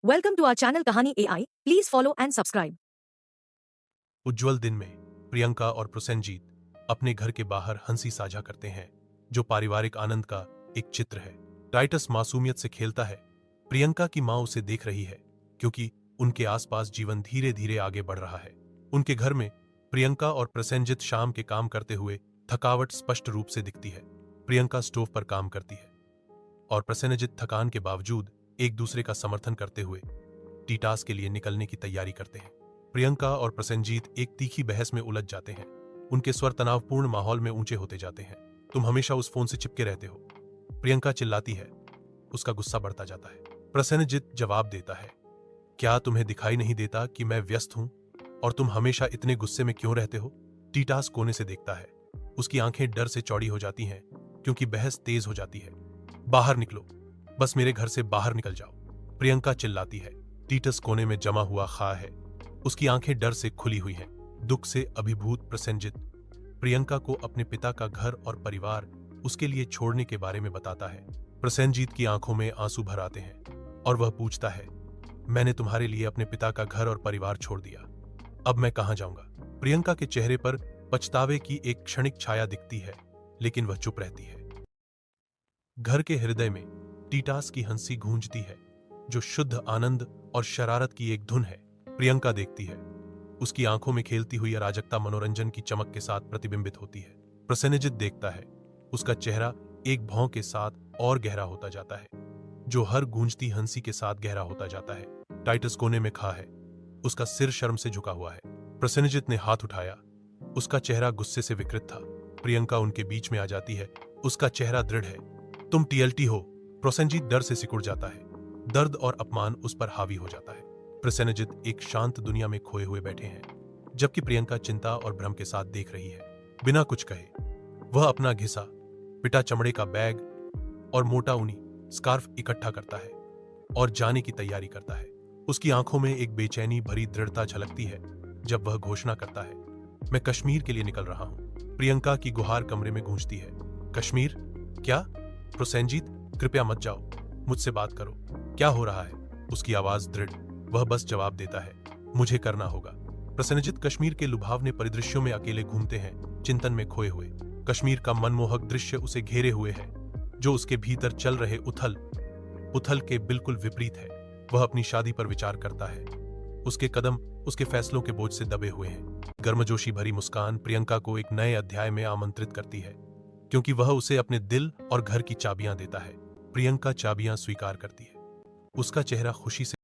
Welcome to our channel Kahani AI. Please follow and subscribe. उज्ज्वल दिन में प्रियंका और प्रसेनजीत अपने घर के बाहर हंसी साझा करते हैं, जो पारिवारिक आनंद का एक चित्र है। टाइटस मासूमियत से खेलता है। प्रियंका की मां उसे देख रही है, क्योंकि उनके आसपास जीवन धीरे धीरे आगे बढ़ रहा है। उनके घर में प्रियंका और प्रसेनजीत शाम के काम करते हुए थकावट स्पष्ट रूप से दिखती है। प्रियंका स्टोव पर काम करती है और प्रसेनजीत थकान के बावजूद एक दूसरे का समर्थन करते हुए टी टास्क के लिए निकलने की तैयारी करते हैं। प्रियंका और प्रसेनजीत एक तीखी बहस में उलझ जाते हैं। उनके स्वर तनावपूर्ण माहौल में ऊंचे होते जाते हैं। तुम हमेशा उस फोन से चिपके रहते हो, प्रियंका चिल्लाती है। उसका गुस्सा बढ़ता जाता है। प्रसेनजीत जवाब देता है, क्या तुम्हें दिखाई नहीं देता कि मैं व्यस्त हूं और तुम हमेशा इतने गुस्से में क्यों रहते हो? टी टास्क कोने से देखता है। उसकी आंखें डर से चौड़ी हो जाती हैं, क्योंकि बहस तेज हो जाती है। बाहर निकलो, बस मेरे घर से बाहर निकल जाओ, प्रियंका चिल्लाती है। टीटस कोने में जमा हुआ खा है। उसकी आंखें डर से खुली हुई हैं। दुख से अभिभूत प्रसेनजीत प्रियंका को अपने पिता का घर और परिवार उसके लिए छोड़ने के बारे में बताता है। प्रसेनजीत की आंखों में आंसू भर आते हैं और वह पूछता है, मैंने तुम्हारे लिए अपने पिता का घर और परिवार छोड़ दिया, अब मैं कहां जाऊंगा? प्रियंका के चेहरे पर पछतावे की एक क्षणिक छाया दिखती है, लेकिन वह चुप रहती है। घर के हृदय में टीटास की हंसी गूंजती है, जो शुद्ध आनंद और शरारत की एक धुन है। प्रियंका देखती है। उसकी आंखों में खेलती हुई अराजकता मनोरंजन की चमक के साथ प्रतिबिंबित होती है। प्रसेनजीत देखता है। उसका चेहरा एक भौं के साथ और गहरा होता जाता है, जो हर गूंजती हंसी के साथ गहरा होता जाता है। टाइटस कोने में खा है। उसका सिर शर्म से झुका हुआ है। प्रसेनजीत ने हाथ उठाया। उसका चेहरा गुस्से से विकृत था। प्रियंका उनके बीच में आ जाती है। उसका चेहरा दृढ़ है। तुम टीएलटी हो। प्रसेनजीत डर से सिकुड़ जाता है। दर्द और अपमान उस पर हावी हो जाता है। प्रसेनजीत एक शांत दुनिया में खोए हुए बैठे हैं, जबकि प्रियंका चिंता और भ्रम के साथ देख रही है। बिना कुछ कहे वह अपना घिसा पिटा चमड़े का बैग और मोटा ऊनी स्कार्फ इकट्ठा करता है और जाने की तैयारी करता है। उसकी आंखों में एक बेचैनी भरी दृढ़ता झलकती है जब वह घोषणा करता है, मैं कश्मीर के लिए निकल रहा हूं। प्रियंका की गुहार कमरे में गूंजती है। कश्मीर? क्या? प्रसेनजीत, कृपया मत जाओ, मुझसे बात करो। क्या हो रहा है? उसकी आवाज दृढ़। वह बस जवाब देता है, मुझे करना होगा। प्रसेनजीत कश्मीर के लुभावने परिदृश्यों में अकेले घूमते हैं, चिंतन में खोए हुए। कश्मीर का मनमोहक दृश्य उसे घेरे हुए है, जो उसके भीतर चल रहे उथल पुथल के बिल्कुल विपरीत है। वह अपनी शादी पर विचार करता है। उसके कदम उसके फैसलों के बोझ से दबे हुए हैं। गर्मजोशी भरी मुस्कान प्रियंका को एक नए अध्याय में आमंत्रित करती है, क्योंकि वह उसे अपने दिल और घर की चाबियां देता है। प्रियंका चाबियां स्वीकार करती है। उसका चेहरा खुशी से